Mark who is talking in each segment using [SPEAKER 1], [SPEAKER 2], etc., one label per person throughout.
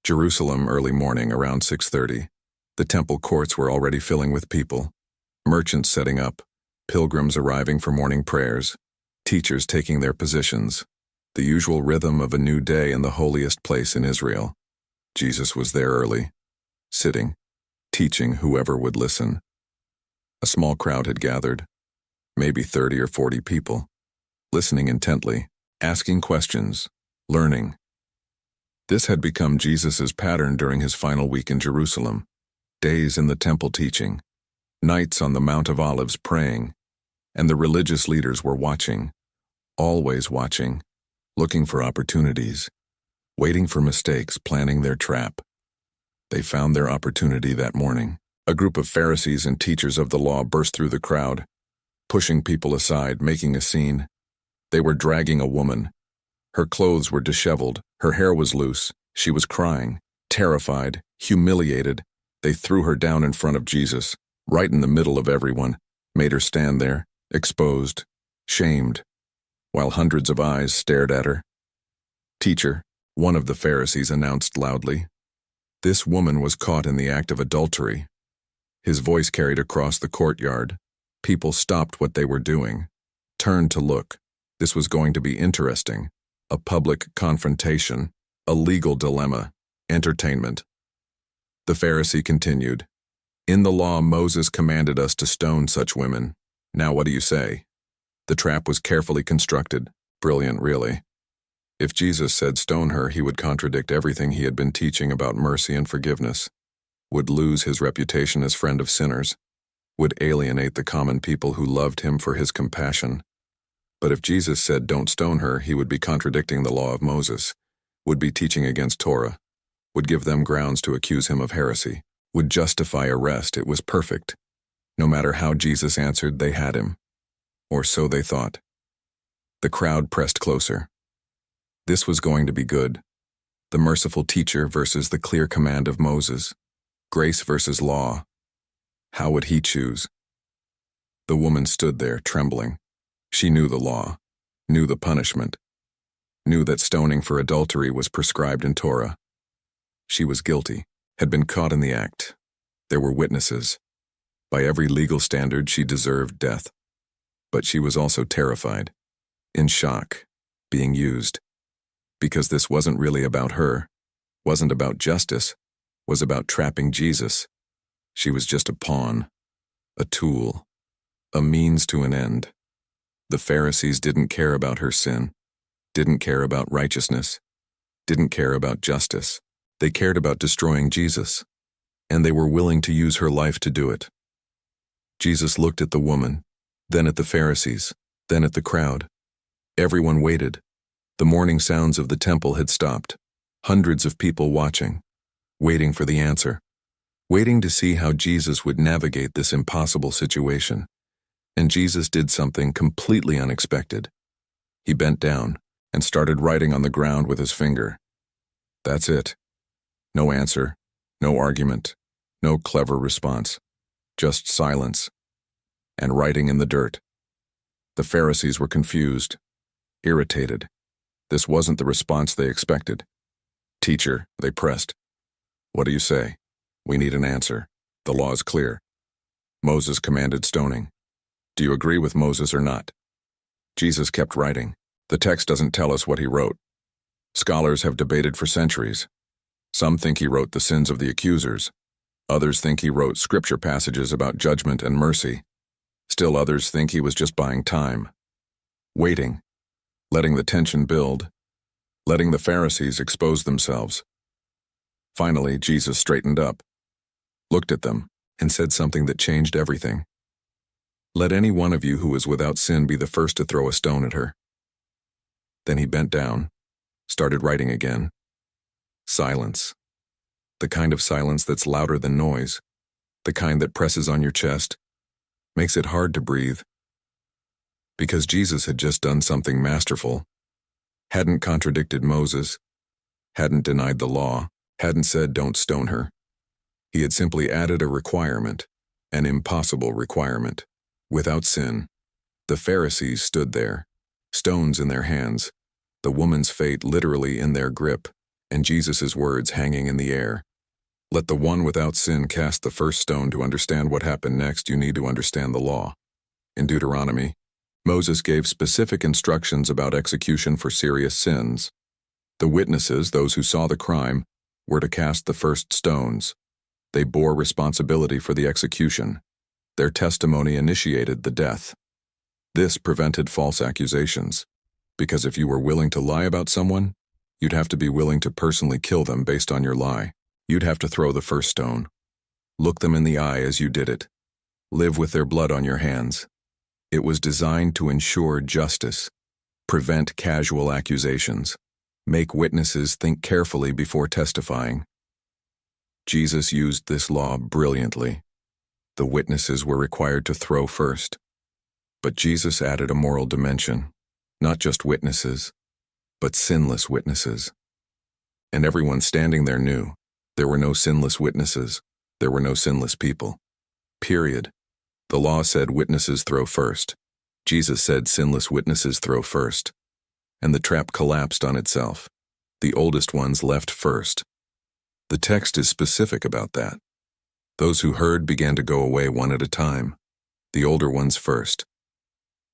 [SPEAKER 1] Jerusalem, early morning, around 6:30. The temple courts were already filling with people. Merchants setting up, pilgrims arriving for morning prayers, teachers taking their positions. The usual rhythm of a new day in the holiest place in Israel. Jesus was there early, sitting, teaching whoever would listen. A small crowd had gathered, maybe 30 or 40 people, listening intently, asking questions, learning. This had become Jesus' pattern during his final week in Jerusalem. Days in the temple teaching, nights on the Mount of Olives praying, and the religious leaders were watching, always watching, looking for opportunities, waiting for mistakes, planning their trap. They found their opportunity that morning. A group of Pharisees and teachers of the law burst through the crowd, pushing people aside, making a scene. They were dragging a woman. Her clothes were disheveled, her hair was loose, she was crying, terrified, humiliated. They threw her down in front of Jesus, right in the middle of everyone, made her stand there, exposed, shamed, while hundreds of eyes stared at her. "Teacher," one of the Pharisees announced loudly, "this woman was caught in the act of adultery." His voice carried across the courtyard. People stopped what they were doing, turned to look. This was going to be interesting. A public confrontation, a legal dilemma, entertainment. The Pharisee continued, "In the law, Moses commanded us to stone such women. Now what do you say?" The trap was carefully constructed. Brilliant, really. If Jesus said stone her, he would contradict everything he had been teaching about mercy and forgiveness, would lose his reputation as friend of sinners, would alienate the common people who loved him for his compassion. But if Jesus said don't stone her, he would be contradicting the law of Moses, would be teaching against Torah, would give them grounds to accuse him of heresy, would justify arrest. It was perfect. No matter how Jesus answered, they had him. Or so they thought. The crowd pressed closer. This was going to be good. The merciful teacher versus the clear command of Moses. Grace versus law. How would he choose? The woman stood there, trembling. She knew the law, knew the punishment, knew that stoning for adultery was prescribed in Torah. She was guilty, had been caught in the act. There were witnesses. By every legal standard, she deserved death. But she was also terrified, in shock, being used. Because this wasn't really about her, wasn't about justice, was about trapping Jesus. She was just a pawn, a tool, a means to an end. The Pharisees didn't care about her sin, didn't care about righteousness, didn't care about justice. They cared about destroying Jesus, and they were willing to use her life to do it. Jesus looked at the woman, then at the Pharisees, then at the crowd. Everyone waited. The morning sounds of the temple had stopped. Hundreds of people watching, waiting for the answer, waiting to see how Jesus would navigate this impossible situation. And Jesus did something completely unexpected. He bent down and started writing on the ground with his finger. That's it. No answer, no argument, no clever response, just silence, and writing in the dirt. The Pharisees were confused, irritated. This wasn't the response they expected. "Teacher," they pressed. "What do you say? We need an answer. The law is clear. Moses commanded stoning. Do you agree with Moses or not?" Jesus kept writing. The text doesn't tell us what he wrote. Scholars have debated for centuries. Some think he wrote the sins of the accusers. Others think he wrote scripture passages about judgment and mercy. Still others think he was just buying time. Waiting. Letting the tension build. Letting the Pharisees expose themselves. Finally, Jesus straightened up, looked at them, and said something that changed everything. "Let any one of you who is without sin be the first to throw a stone at her." Then he bent down, started writing again. Silence. The kind of silence that's louder than noise. The kind that presses on your chest, makes it hard to breathe. Because Jesus had just done something masterful. Hadn't contradicted Moses. Hadn't denied the law. Hadn't said don't stone her. He had simply added a requirement, an impossible requirement. Without sin. The Pharisees stood there, stones in their hands, the woman's fate literally in their grip, and Jesus' words hanging in the air. Let the one without sin cast the first stone. To understand what happened next, you need to understand the law. In Deuteronomy, Moses gave specific instructions about execution for serious sins. The witnesses, those who saw the crime, were to cast the first stones. They bore responsibility for the execution. Their testimony initiated the death. This prevented false accusations, because if you were willing to lie about someone, you'd have to be willing to personally kill them based on your lie. You'd have to throw the first stone. Look them in the eye as you did it. Live with their blood on your hands. It was designed to ensure justice, prevent casual accusations, make witnesses think carefully before testifying. Jesus used this law brilliantly. The witnesses were required to throw first. But Jesus added a moral dimension, not just witnesses, but sinless witnesses. And everyone standing there knew there were no sinless witnesses, there were no sinless people. Period. The law said witnesses throw first. Jesus said sinless witnesses throw first. And the trap collapsed on itself. The oldest ones left first. The text is specific about that. Those who heard began to go away one at a time. The older ones first.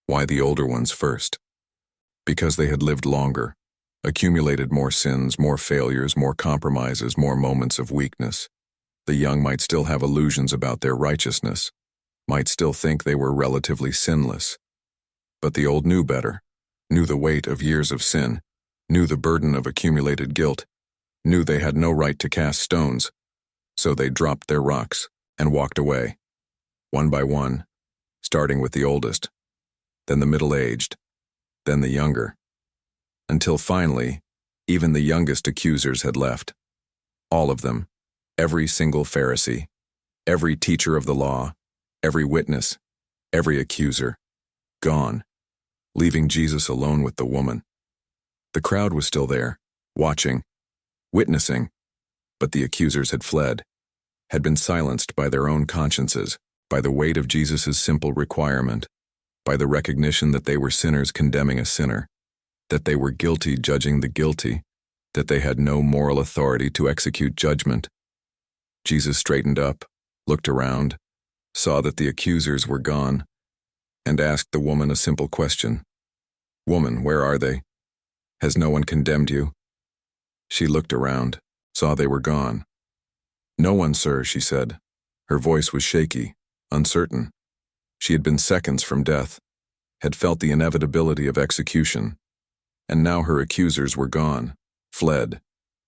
[SPEAKER 1] Why the older ones first? Because they had lived longer, accumulated more sins, more failures, more compromises, more moments of weakness. The young might still have illusions about their righteousness, might still think they were relatively sinless. But the old knew better, knew the weight of years of sin, knew the burden of accumulated guilt, knew they had no right to cast stones. So they dropped their rocks and walked away, one by one, starting with the oldest, then the middle-aged, then the younger, until finally, even the youngest accusers had left. All of them, every single Pharisee, every teacher of the law, every witness, every accuser, gone, leaving Jesus alone with the woman. The crowd was still there, watching, witnessing, but the accusers had fled, had been silenced by their own consciences, by the weight of Jesus' simple requirement, by the recognition that they were sinners condemning a sinner, that they were guilty judging the guilty, that they had no moral authority to execute judgment. Jesus straightened up, looked around, saw that the accusers were gone, and asked the woman a simple question. "Woman, where are they? Has no one condemned you?" She looked around, saw they were gone. "No one, sir," she said. Her voice was shaky, uncertain. She had been seconds from death, had felt the inevitability of execution, and now her accusers were gone, fled,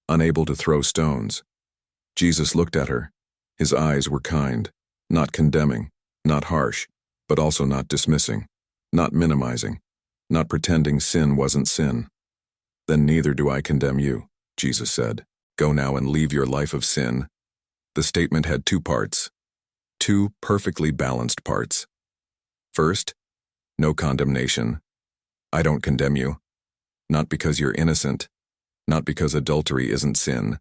[SPEAKER 1] unable to throw stones. Jesus looked at her. His eyes were kind, not condemning, not harsh, but also not dismissing, not minimizing, not pretending sin wasn't sin. "Then neither do I condemn you," Jesus said. "Go now and leave your life of sin." The statement had two parts, two perfectly balanced parts. First, no condemnation. I don't condemn you. Not because you're innocent, not because adultery isn't sin,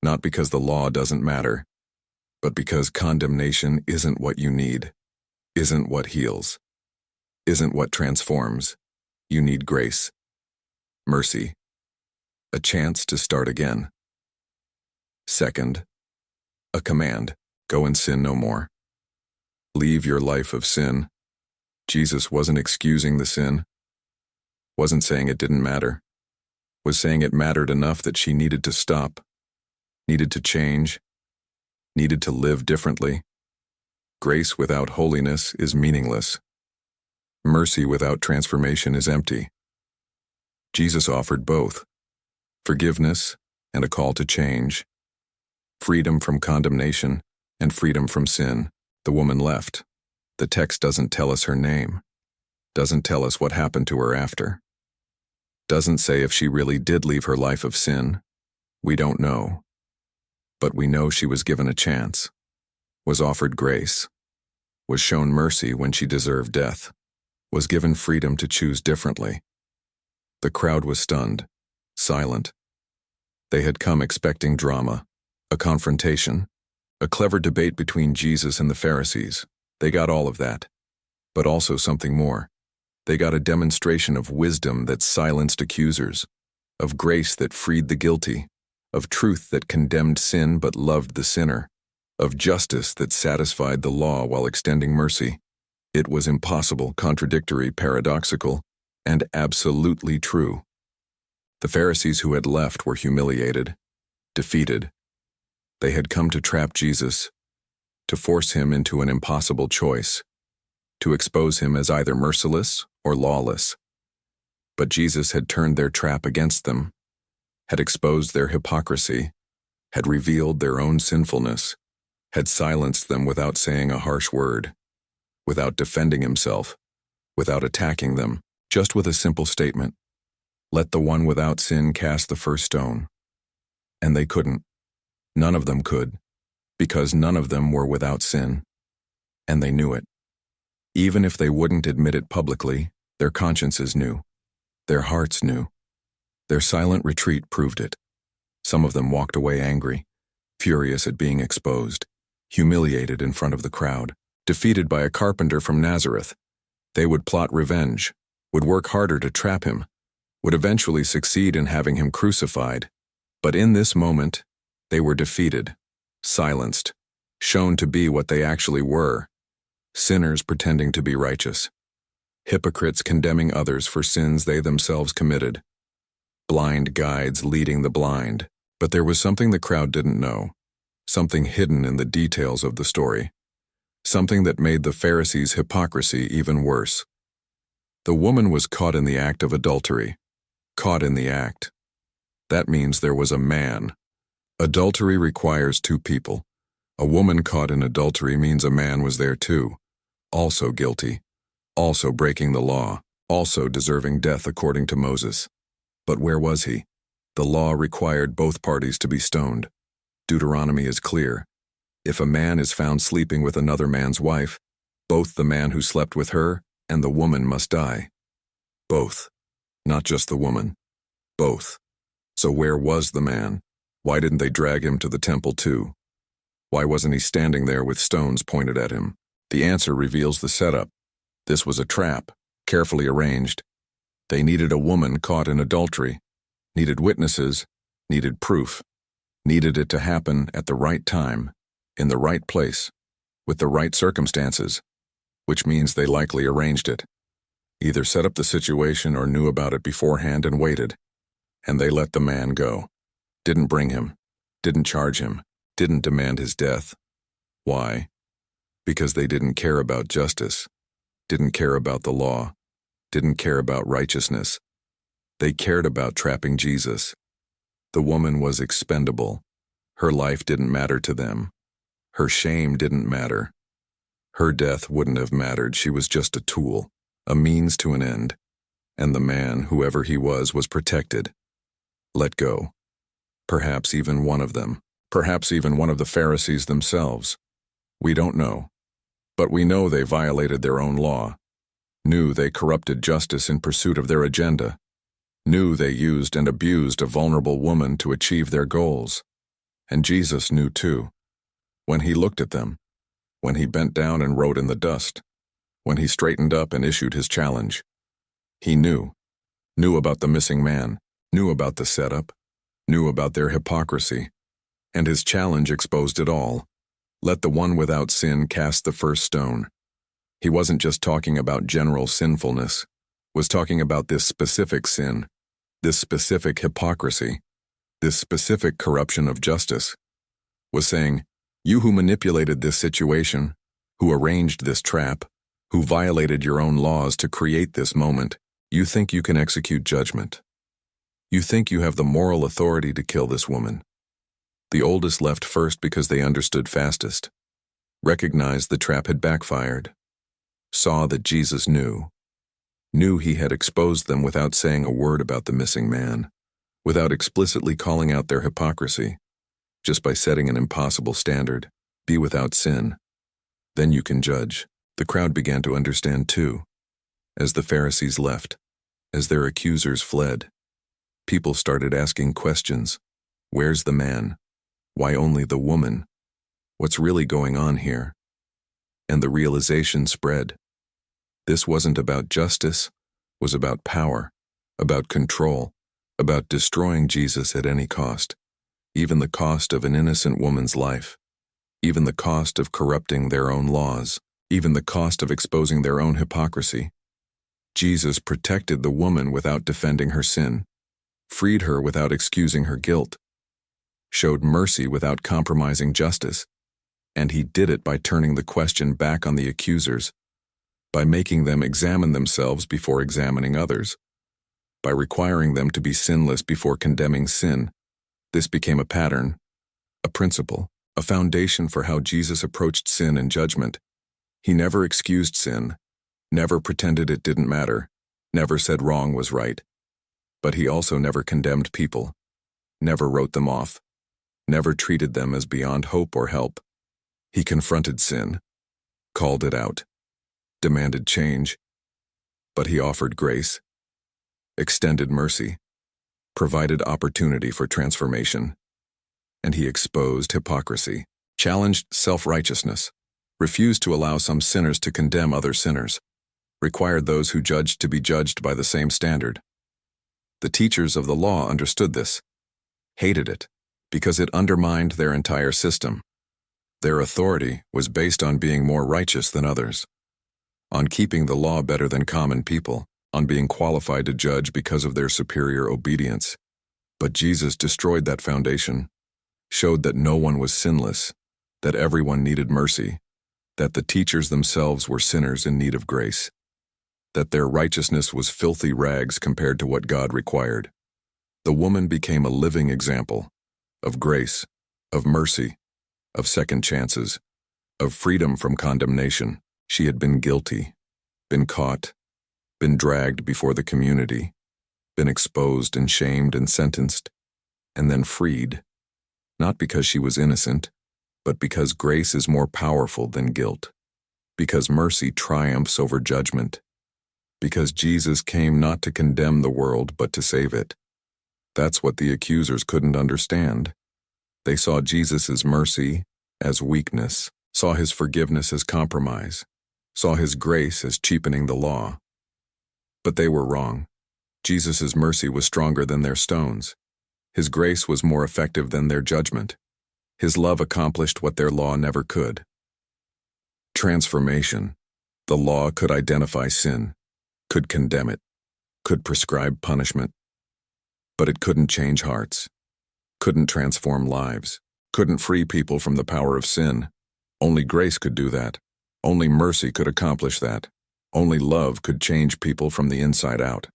[SPEAKER 1] not because the law doesn't matter, but because condemnation isn't what you need, isn't what heals, isn't what transforms. You need grace, mercy, a chance to start again. Second, a command, go and sin no more. Leave your life of sin. Jesus wasn't excusing the sin, wasn't saying it didn't matter, was saying it mattered enough that she needed to stop, needed to change, needed to live differently. Grace without holiness is meaningless. Mercy without transformation is empty. Jesus offered both, forgiveness and a call to change, freedom from condemnation and freedom from sin. The woman left. The text doesn't tell us her name, doesn't tell us what happened to her after, doesn't say if she really did leave her life of sin. We don't know. But we know she was given a chance, was offered grace, was shown mercy when she deserved death, was given freedom to choose differently. The crowd was stunned, silent. They had come expecting drama, a confrontation, a clever debate between Jesus and the Pharisees. They got all of that, but also something more. They got a demonstration of wisdom that silenced accusers, of grace that freed the guilty, of truth that condemned sin but loved the sinner, of justice that satisfied the law while extending mercy. It was impossible, contradictory, paradoxical, and absolutely true. The Pharisees who had left were humiliated, defeated. They had come to trap Jesus, to force him into an impossible choice, to expose him as either merciless or lawless. But Jesus had turned their trap against them, had exposed their hypocrisy, had revealed their own sinfulness, had silenced them without saying a harsh word, without defending himself, without attacking them, just with a simple statement, "Let the one without sin cast the first stone." And they couldn't. None of them could, because none of them were without sin, and they knew it. Even if they wouldn't admit it publicly, their consciences knew. Their hearts knew. Their silent retreat proved it. Some of them walked away angry, furious at being exposed, humiliated in front of the crowd, defeated by a carpenter from Nazareth. They would plot revenge, would work harder to trap him, would eventually succeed in having him crucified. But in this moment, they were defeated, silenced, shown to be what they actually were, sinners pretending to be righteous, hypocrites condemning others for sins they themselves committed, blind guides leading the blind. But there was something the crowd didn't know, something hidden in the details of the story, something that made the Pharisees' hypocrisy even worse. The woman was caught in the act of adultery, caught in the act. That means there was a man. Adultery requires two people. A woman caught in adultery means a man was there too, also guilty, also breaking the law, also deserving death according to Moses. But where was he? The law required both parties to be stoned. Deuteronomy is clear. If a man is found sleeping with another man's wife, both the man who slept with her and the woman must die. Both. Not just the woman. Both. So where was the man? Why didn't they drag him to the temple too? Why wasn't he standing there with stones pointed at him? The answer reveals the setup. This was a trap, carefully arranged. They needed a woman caught in adultery, needed witnesses, needed proof, needed it to happen at the right time, in the right place, with the right circumstances, which means they likely arranged it. Either set up the situation or knew about it beforehand and waited. And they let the man go. Didn't bring him, didn't charge him, didn't demand his death. Why? Because they didn't care about justice, didn't care about the law, didn't care about righteousness. They cared about trapping Jesus. The woman was expendable. Her life didn't matter to them. Her shame didn't matter. Her death wouldn't have mattered. She was just a tool, a means to an end. And the man, whoever he was protected. Let go. Perhaps even one of them. Perhaps even one of the Pharisees themselves. We don't know. But we know they violated their own law. Knew they corrupted justice in pursuit of their agenda. Knew they used and abused a vulnerable woman to achieve their goals. And Jesus knew too. When he looked at them, when he bent down and wrote in the dust, when he straightened up and issued his challenge. He knew about the missing man, knew about the setup, knew about their hypocrisy, and his challenge exposed it all. Let the one without sin cast the first stone. He wasn't just talking about general sinfulness, was talking about this specific sin, this specific hypocrisy, this specific corruption of justice. Was saying, you who manipulated this situation, who arranged this trap, who violated your own laws to create this moment, you think you can execute judgment. You think you have the moral authority to kill this woman. The oldest left first because they understood fastest, recognized the trap had backfired, saw that Jesus knew he had exposed them without saying a word about the missing man, without explicitly calling out their hypocrisy, just by setting an impossible standard, be without sin. Then you can judge. The crowd began to understand too. As the Pharisees left, as their accusers fled, people started asking questions. Where's the man? Why only the woman? What's really going on here? And the realization spread. This wasn't about justice, it was about power, about control, about destroying Jesus at any cost. even the cost of an innocent woman's life, even the cost of corrupting their own laws, even the cost of exposing their own hypocrisy. Jesus protected the woman without defending her sin, freed her without excusing her guilt, showed mercy without compromising justice, and he did it by turning the question back on the accusers, by making them examine themselves before examining others, by requiring them to be sinless before condemning sin. This became a pattern, a principle, a foundation for how Jesus approached sin and judgment. He never excused sin, never pretended it didn't matter, never said wrong was right. But he also never condemned people, never wrote them off, never treated them as beyond hope or help. He confronted sin, called it out, demanded change, but he offered grace, extended mercy, provided opportunity for transformation, and he exposed hypocrisy, challenged self-righteousness, refused to allow some sinners to condemn other sinners, required those who judged to be judged by the same standard. The teachers of the law understood this, hated it, because it undermined their entire system. Their authority was based on being more righteous than others, on keeping the law better than common people, on being qualified to judge because of their superior obedience. But Jesus destroyed that foundation, showed that no one was sinless, that everyone needed mercy, that the teachers themselves were sinners in need of grace, that their righteousness was filthy rags compared to what God required. The woman became a living example of grace, of mercy, of second chances, of freedom from condemnation. She had been guilty, been caught, been dragged before the community, been exposed and shamed and sentenced, and then freed, not because she was innocent, but because grace is more powerful than guilt, because mercy triumphs over judgment, because Jesus came not to condemn the world but to save it. That's what the accusers couldn't understand. They saw Jesus' mercy as weakness, saw his forgiveness as compromise, saw his grace as cheapening the law. But they were wrong. Jesus' mercy was stronger than their stones. His grace was more effective than their judgment. His love accomplished what their law never could. Transformation. The law could identify sin, could condemn it, could prescribe punishment, but it couldn't change hearts, couldn't transform lives, couldn't free people from the power of sin. Only grace could do that. Only mercy could accomplish that. Only love could change people from the inside out.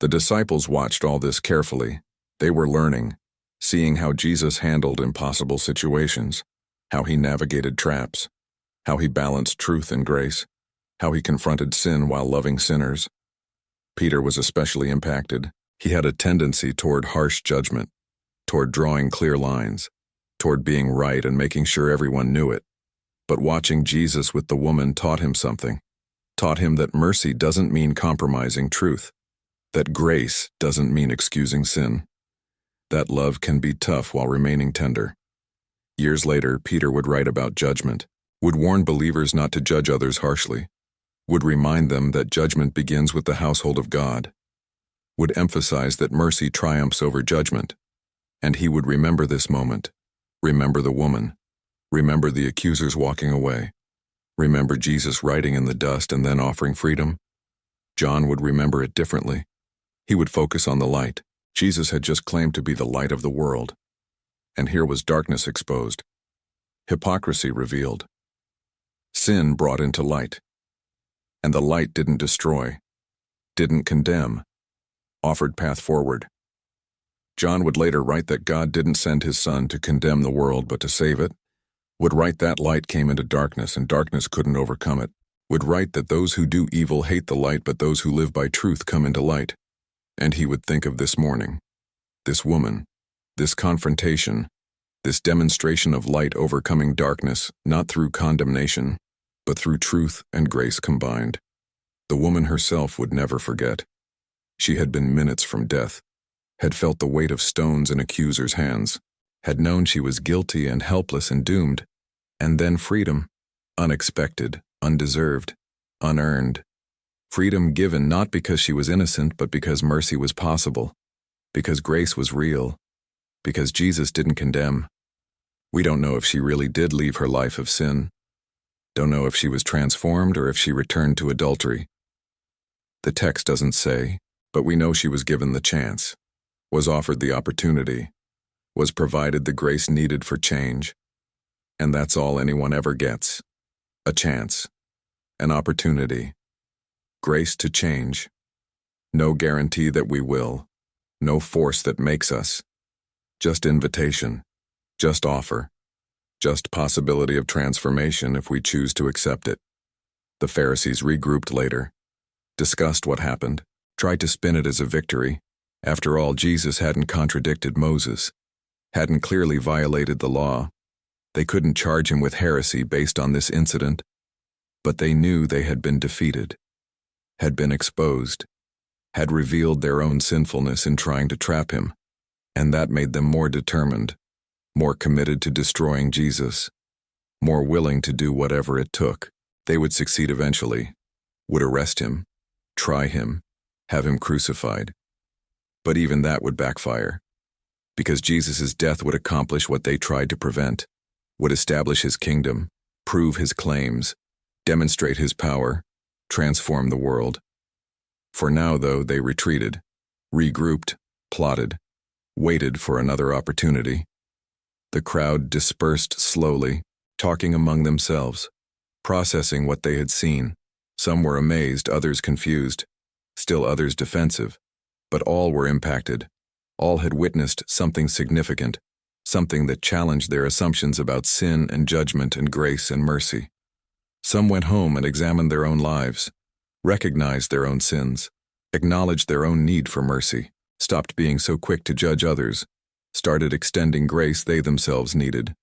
[SPEAKER 1] The disciples watched all this carefully. They were learning, seeing how Jesus handled impossible situations, how he navigated traps, how he balanced truth and grace, how he confronted sin while loving sinners. Peter was especially impacted. He had a tendency toward harsh judgment, toward drawing clear lines, toward being right and making sure everyone knew it. But watching Jesus with the woman taught him something, taught him that mercy doesn't mean compromising truth, that grace doesn't mean excusing sin, that love can be tough while remaining tender. Years later, Peter would write about judgment, would warn believers not to judge others harshly, would remind them that judgment begins with the household of God, would emphasize that mercy triumphs over judgment. And he would remember this moment, remember the woman, remember the accusers walking away, remember Jesus writing in the dust and then offering freedom. John would remember it differently. He would focus on the light. Jesus had just claimed to be the light of the world. And here was darkness exposed, hypocrisy revealed, sin brought into light. And the light didn't destroy, didn't condemn, offered path forward. John would later write that God didn't send his Son to condemn the world but to save it, would write that light came into darkness and darkness couldn't overcome it, would write that those who do evil hate the light but those who live by truth come into light. And he would think of this morning, this woman, this confrontation, this demonstration of light overcoming darkness, not through condemnation, but through truth and grace combined. The woman herself would never forget. She had been minutes from death, had felt the weight of stones in accusers' hands, had known she was guilty and helpless and doomed, and then freedom, unexpected, undeserved, unearned. Freedom given not because she was innocent but because mercy was possible, because grace was real, Because Jesus didn't condemn. We don't know if she really did leave her life of sin. Don't know if she was transformed or if she returned to adultery. The text doesn't say, but we know she was given the chance, was offered the opportunity, was provided the grace needed for change. And that's all anyone ever gets. A chance. An opportunity. Grace to change. No guarantee that we will. No force that makes us. Just invitation. Just offer. Just possibility of transformation if we choose to accept it. The Pharisees regrouped later, discussed what happened, tried to spin it as a victory. After all, Jesus hadn't contradicted Moses, hadn't clearly violated the law. They couldn't charge him with heresy based on this incident, but they knew they had been defeated, had been exposed, had revealed their own sinfulness in trying to trap him, and that made them more determined, more committed to destroying Jesus, more willing to do whatever it took. They would succeed eventually, would arrest him, try him, have him crucified. But even that would backfire, because Jesus' death would accomplish what they tried to prevent, would establish his kingdom, prove his claims, demonstrate his power, transform the world. For now, though, they retreated, regrouped, plotted, waited for another opportunity. The crowd dispersed slowly, talking among themselves, processing what they had seen. Some were amazed, others confused, still others defensive, but all were impacted. All had witnessed something significant, something that challenged their assumptions about sin and judgment and grace and mercy. Some went home and examined their own lives, recognized their own sins, acknowledged their own need for mercy, stopped being so quick to judge others, started extending grace they themselves needed.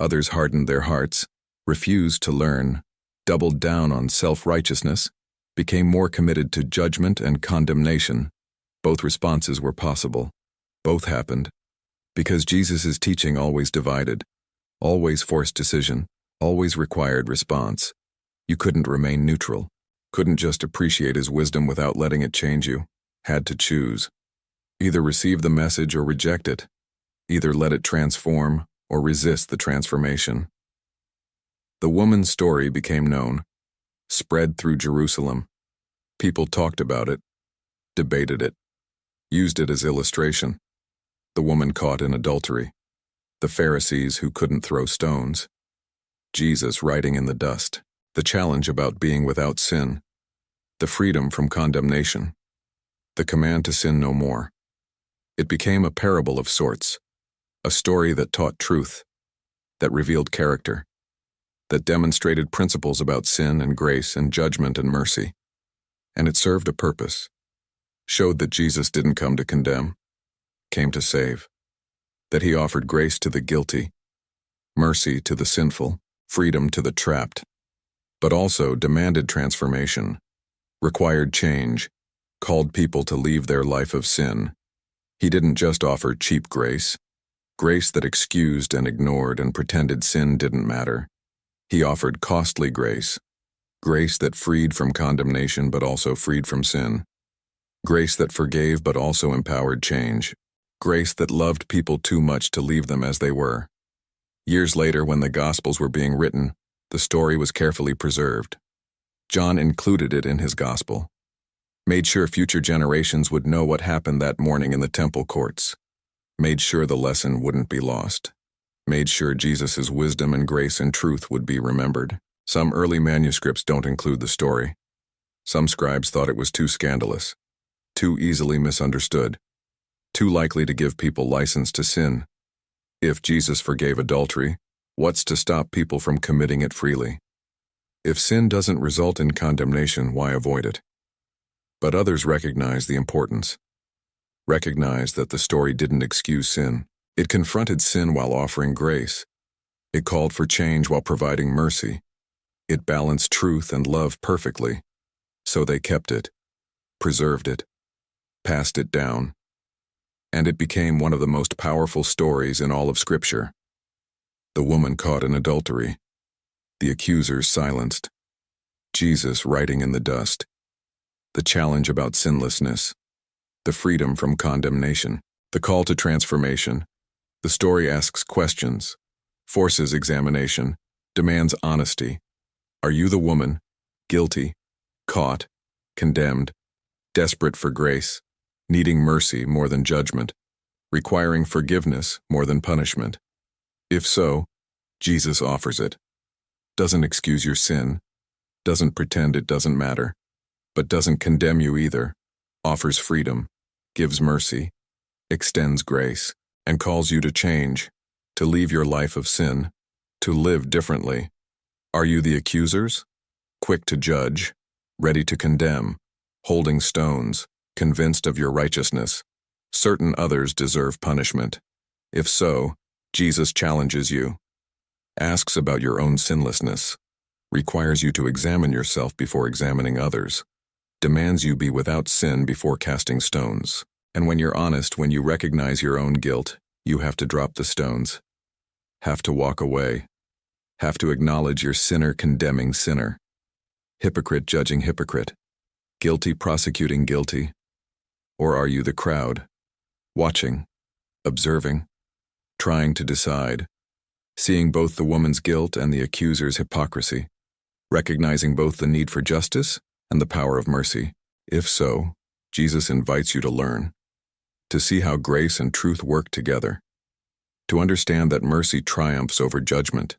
[SPEAKER 1] Others hardened their hearts, refused to learn, doubled down on self-righteousness, became more committed to judgment and condemnation. Both responses were possible. Both happened. Because Jesus' teaching always divided, always forced decision, always required response. You couldn't remain neutral, couldn't just appreciate his wisdom without letting it change you. Had to choose. Either receive the message or reject it. Either let it transform or resist the transformation. The woman's story became known, spread through Jerusalem. People talked about it, debated it, used it as illustration. The woman caught in adultery, the Pharisees who couldn't throw stones, Jesus writing in the dust, the challenge about being without sin, the freedom from condemnation, the command to sin no more. It became a parable of sorts, a story that taught truth, that revealed character, that demonstrated principles about sin and grace and judgment and mercy. And it served a purpose, showed that Jesus didn't come to condemn, came to save, that he offered grace to the guilty, mercy to the sinful, freedom to the trapped, but also demanded transformation, required change, called people to leave their life of sin. He didn't just offer cheap grace, grace that excused and ignored and pretended sin didn't matter. He offered costly grace, grace that freed from condemnation but also freed from sin, grace that forgave but also empowered change, grace that loved people too much to leave them as they were. Years later, when the Gospels were being written, the story was carefully preserved. John included it in his Gospel, made sure future generations would know what happened that morning in the temple courts, made sure the lesson wouldn't be lost, made sure Jesus' wisdom and grace and truth would be remembered. Some early manuscripts don't include the story. Some scribes thought it was too scandalous, too easily misunderstood, too likely to give people license to sin. If Jesus forgave adultery, what's to stop people from committing it freely? If sin doesn't result in condemnation, why avoid it? But others recognize the importance, recognize that the story didn't excuse sin. It confronted sin while offering grace. It called for change while providing mercy. It balanced truth and love perfectly. So they kept it, preserved it, passed it down. And it became one of the most powerful stories in all of Scripture. The woman caught in adultery, the accusers silenced, Jesus writing in the dust, the challenge about sinlessness, the freedom from condemnation, the call to transformation, The story asks questions, forces examination, demands honesty. Are you the woman, guilty, caught, condemned, desperate for grace, needing mercy more than judgment, requiring forgiveness more than punishment? If so, Jesus offers it. Doesn't excuse your sin, doesn't pretend it doesn't matter, but doesn't condemn you either, offers freedom, gives mercy, extends grace, and calls you to change, to leave your life of sin, to live differently. Are you the accusers? Quick to judge, ready to condemn, holding stones, convinced of your righteousness, certain others deserve punishment? If so, Jesus challenges you, asks about your own sinlessness, requires you to examine yourself before examining others, demands you be without sin before casting stones. And when you're honest, when you recognize your own guilt, you have to drop the stones, have to walk away, have to acknowledge your sinner condemning sinner, hypocrite judging hypocrite, guilty prosecuting guilty. Or are you the crowd, watching, observing, trying to decide, seeing both the woman's guilt and the accuser's hypocrisy, recognizing both the need for justice and the power of mercy? If so, Jesus invites you to learn, to see how grace and truth work together, to understand that mercy triumphs over judgment,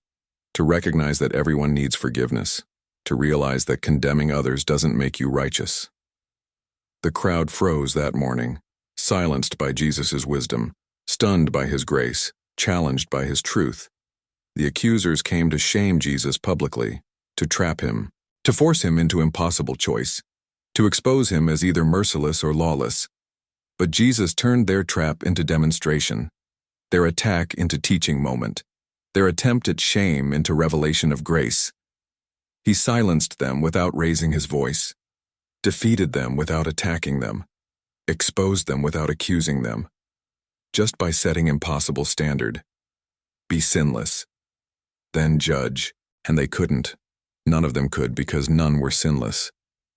[SPEAKER 1] to recognize that everyone needs forgiveness, to realize that condemning others doesn't make you righteous. The crowd froze that morning, silenced by Jesus' wisdom, stunned by his grace, challenged by his truth. The accusers came to shame Jesus publicly, to trap him, to force him into impossible choice, to expose him as either merciless or lawless. But Jesus turned their trap into demonstration, their attack into teaching moment, their attempt at shame into revelation of grace. He silenced them without raising his voice, defeated them without attacking them, exposed them without accusing them, just by setting impossible standard. Be sinless, then judge. And they couldn't. None of them could, because none were sinless.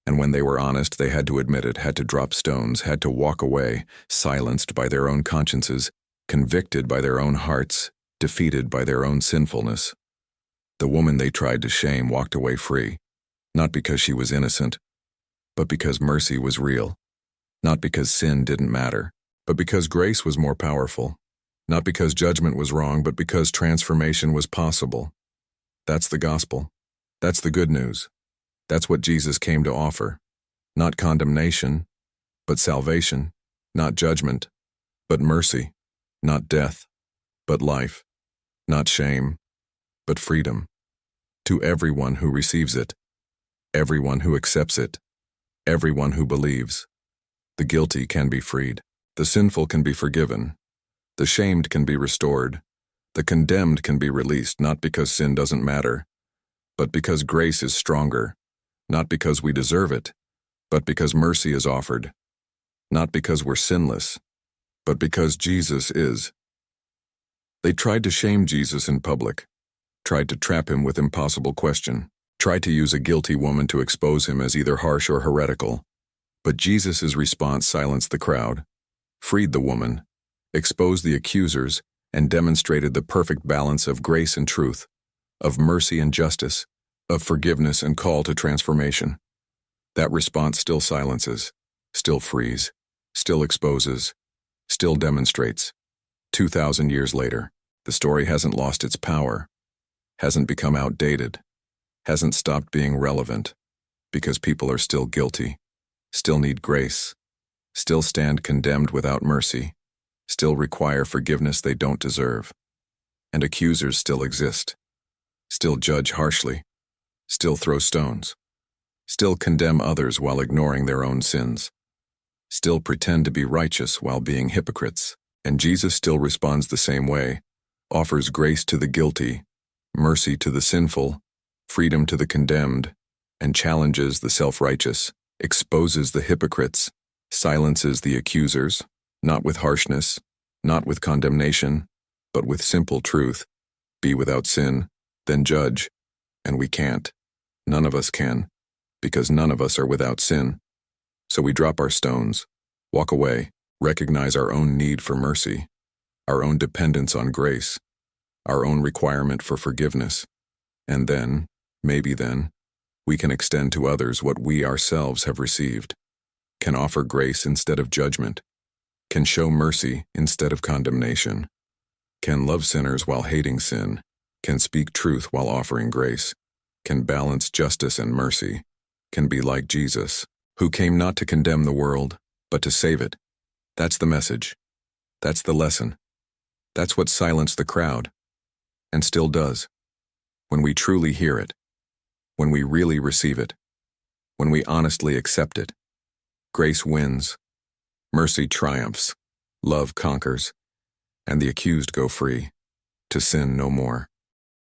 [SPEAKER 1] And when they were honest, they had to admit it, had to drop stones, had to walk away, silenced by their own consciences, convicted by their own hearts, defeated by their own sinfulness. The woman they tried to shame walked away free, not because she was innocent, but because mercy was real, not because sin didn't matter, but because grace was more powerful, not because judgment was wrong, but because transformation was possible. That's the gospel. That's the good news. That's what Jesus came to offer. Not condemnation, but salvation. Not judgment, but mercy. Not death, but life. Not shame, but freedom. To everyone who receives it, everyone who accepts it, everyone who believes. The guilty can be freed. The sinful can be forgiven. The shamed can be restored. The condemned can be released, not because sin doesn't matter, but because grace is stronger. Not because we deserve it, but because mercy is offered. Not because we're sinless, but because Jesus is. They tried to shame Jesus in public, tried to trap him with impossible question, tried to use a guilty woman to expose him as either harsh or heretical. But Jesus' response silenced the crowd, freed the woman, exposed the accusers, and demonstrated the perfect balance of grace and truth, of mercy and justice, of forgiveness and call to transformation. That response still silences, still frees, still exposes, still demonstrates. 2,000 years later, the story hasn't lost its power, hasn't become outdated, hasn't stopped being relevant, because people are still guilty, still need grace, still stand condemned without mercy, still require forgiveness they don't deserve. And accusers still exist, still judge harshly, still throw stones, still condemn others while ignoring their own sins, still pretend to be righteous while being hypocrites. And Jesus still responds the same way, offers grace to the guilty, mercy to the sinful, freedom to the condemned, and challenges the self-righteous, exposes the hypocrites, silences the accusers, not with harshness, not with condemnation, but with simple truth. Be without sin, then judge. And we can't. None of us can, because none of us are without sin. So we drop our stones, walk away, recognize our own need for mercy, our own dependence on grace, our own requirement for forgiveness, and then, maybe then, we can extend to others what we ourselves have received, can offer grace instead of judgment, can show mercy instead of condemnation, can love sinners while hating sin, can speak truth while offering grace, can balance justice and mercy, can be like Jesus, who came not to condemn the world, but to save it. That's the message. That's the lesson. That's what silenced the crowd, and still does. When we truly hear it, when we really receive it, when we honestly accept it, grace wins, mercy triumphs, love conquers, and the accused go free, to sin no more.